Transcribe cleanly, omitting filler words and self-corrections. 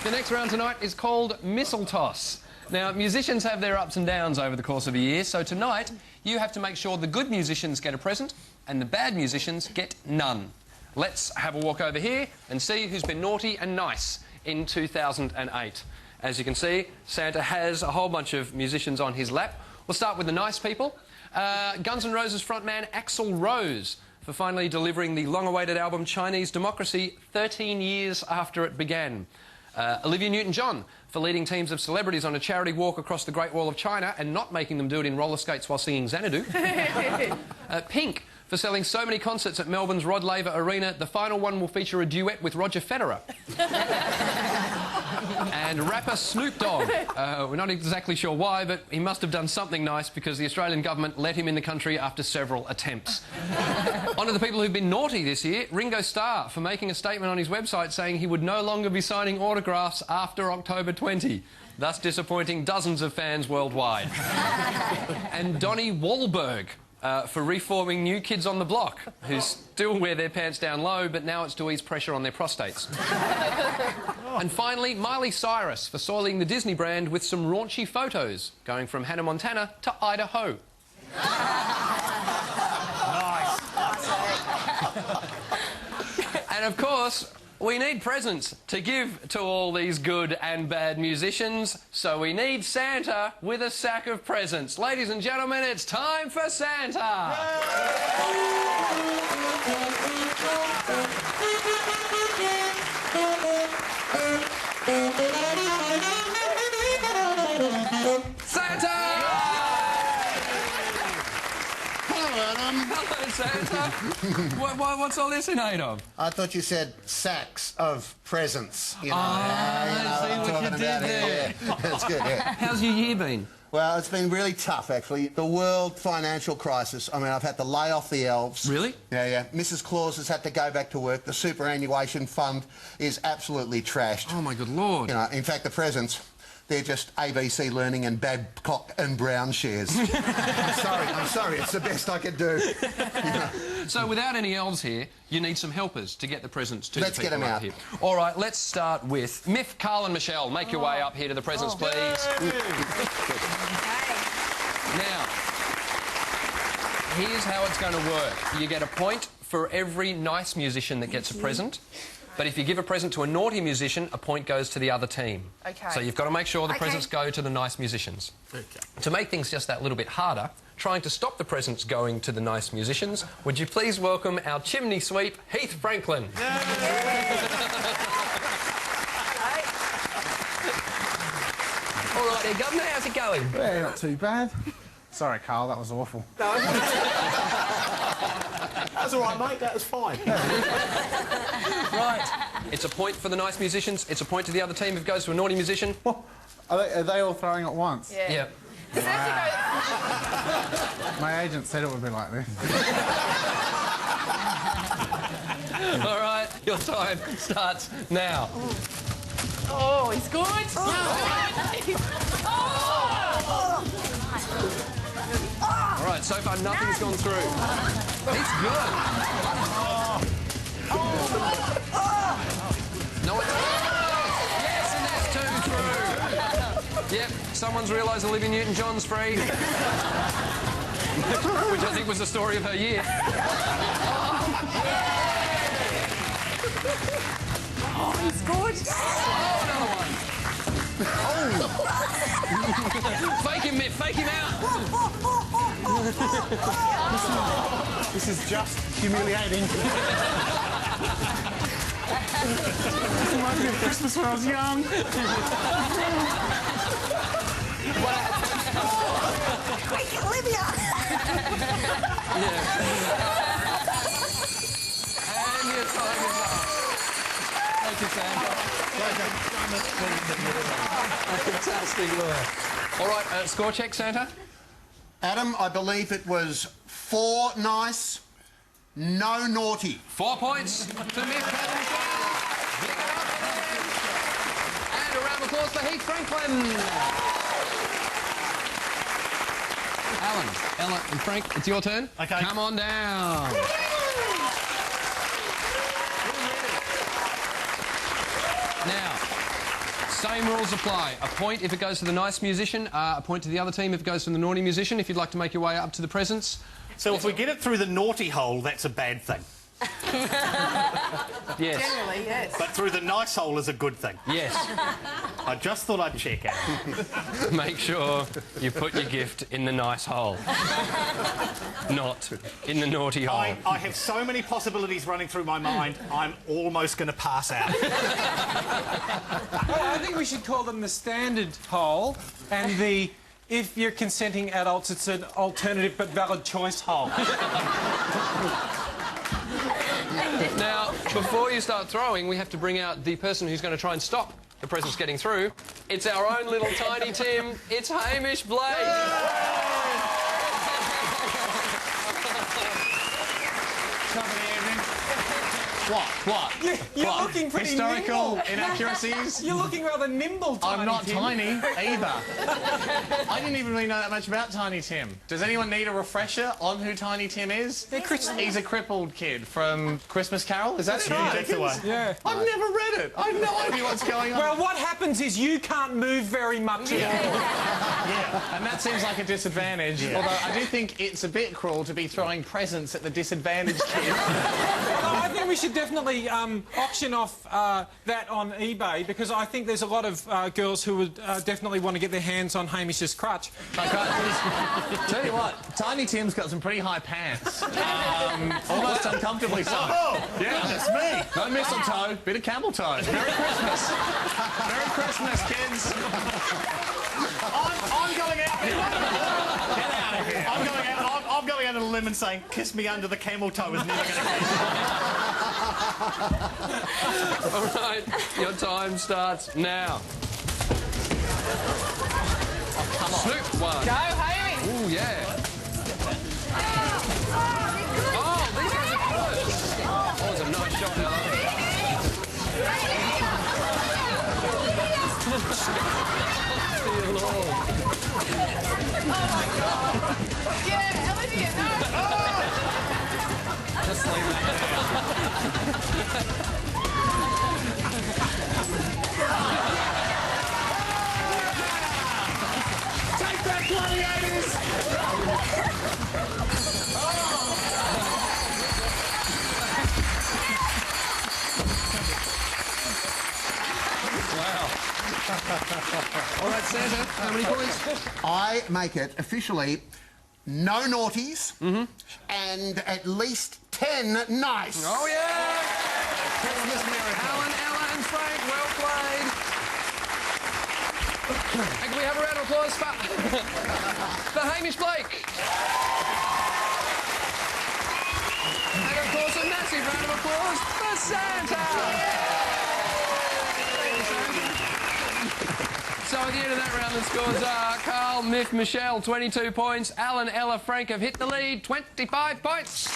The next round tonight is called Mistletoss. Now, musicians have their ups and downs over the course of a year, so tonight you have to make sure the good musicians get a present and the bad musicians get none. Let's have a walk over here and see who's been naughty and nice in 2008. As you can see, Santa has a whole bunch of musicians on his lap. We'll start with the nice people. Guns N' Roses frontman Axl Rose for finally delivering the long-awaited album Chinese Democracy 13 years after it began. Olivia Newton-John for leading teams of celebrities on a charity walk across the Great Wall of China and not making them do it in roller skates while singing Xanadu. Pink for selling so many concerts at Melbourne's Rod Laver Arena, the final one will feature a duet with Roger Federer. And rapper Snoop Dogg. We're not exactly sure why, but he must have done something nice because the Australian government let him in the country after several attempts. On to the people who've been naughty this year. Ringo Starr for making a statement on his website saying he would no longer be signing autographs after October 20, thus disappointing dozens of fans worldwide. And Donnie Wahlberg for reforming New Kids on the Block, who still wear their pants down low, but now it's to ease pressure on their prostates. And finally, Miley Cyrus for soiling the Disney brand with some raunchy photos, going from Hannah Montana to Idaho. Nice. And of course, we need presents to give to all these good and bad musicians, so we need Santa with a sack of presents. Ladies and gentlemen, it's time for Santa! Santa! Hello, Santa. What's all this in aid of? I thought you said sacks of presents. You know, I see what you did there. Yeah. That's good, yeah. How's your year been? Well, it's been really tough, actually. The world financial crisis. I mean, I've had to lay off the elves. Really? Yeah. Mrs. Claus has had to go back to work. The superannuation fund is absolutely trashed. Oh, my good Lord. You know, in fact, the presents, they're just ABC Learning and Babcock and Brown shares. I'm sorry, it's the best I could do. So without any elves here, you need some helpers to get the presents to Let's the get people them up out. Here. All right, let's start with Miff, Carl and Michelle. Make your way up here to the presents, please. Now, here's how it's going to work. You get a point for every nice musician that gets a present. But if you give a present to a naughty musician, a point goes to the other team. Okay. So you've got to make sure the presents go to the nice musicians. Okay. To make things just that little bit harder, trying to stop the presents going to the nice musicians, would you please welcome our chimney sweep, Heath Franklin. All right there, Governor, how's it going? Yeah, not too bad. Sorry, Carl, that was awful. That's all right, mate. That was fine. Right. It's a point for the nice musicians. It's a point to the other team if it goes to a naughty musician. What? Are they all throwing at once? Yeah. Yep. My agent said it would be like this. All right, your time starts now. Oh, he's good. All right, so far nothing's gone through. He's good. No, it's... Yes, and that's 2 through. Yep, someone's realised Olivia Newton-John's free. Which I think was the story of her year. Oh, he's good. Oh, another one. Oh. Fake him, Miff, fake him out. This is just humiliating. This reminds me of Christmas when I was young. Quick, Olivia! Yeah. And your time is up. Thank you, Santa. Fantastic work. All right, score check, Santa. Adam, I believe it was 4 nice, no naughty. 4 points to Miff. And a round of applause for Heath Franklin. Alan, Ella and Frank, it's your turn. Okay. Come on down. Now, Same rules apply. A point if it goes to the nice musician, a point to the other team if it goes to the naughty musician. If you'd like to make your way up to the presents. So if we get it through the naughty hole, that's a bad thing. Yes. Generally, yes. But through the nice hole is a good thing. Yes. I just thought I'd check out. Make sure you put your gift in the nice hole. Not in the naughty hole. I have so many possibilities running through my mind, I'm almost going to pass out. I think we should call them the standard hole and the if you're consenting adults, it's an alternative but valid choice hole. Now, before you start throwing, we have to bring out the person who's going to try and stop the presents getting through. It's our own little tiny Tim. It's Hamish Blake. Top of the evening. What? You're looking pretty Historical nimble. inaccuracies? You're looking rather nimble, Tiny I'm not Tim. tiny either. I didn't even really know that much about Tiny Tim. Does anyone need a refresher on who Tiny Tim is? He's a crippled kid from Christmas Carol. Is that That's right? right. Take it away. Yeah. I've never read it. I have no idea what's going on. Well, what happens is you can't move very much at all. And that seems like a disadvantage. Although I do think it's a bit cruel to be throwing presents at the disadvantaged kid. I think we should definitely auction off that on eBay because I think there's a lot of girls who would definitely want to get their hands on Hamish's crutch. Tell you what, Tiny Tim's got some pretty high pants. Almost uncomfortably so. Oh, Yeah, that's me. no mistletoe, bit of camel toe. Merry Christmas. Merry Christmas, kids. I'm going out. Get out of here. I'm going out on a limb and saying, kiss me under the camel toe is never going to happen. All right, your time starts now. Come on. Snoop one. Go, Hamish. Ooh, yeah. Oh, these guys are close. Oh, it's a nice shot, Ella. Steal all. Yeah, Olivia, no. Just leave that Take that, gladiators! Wow. All right, Santa, how many points? I make it officially no naughties and at least 10 nice. Oh, yeah! Christmas miracle. Alan, Ella and Frank, well played. And can we have a round of applause for Hamish Blake? And of course, a massive round of applause for Santa! So at the end of that round, the scores are Carl, Miff, Michelle, 22 points. Alan, Ella, Frank have hit the lead, 25 points.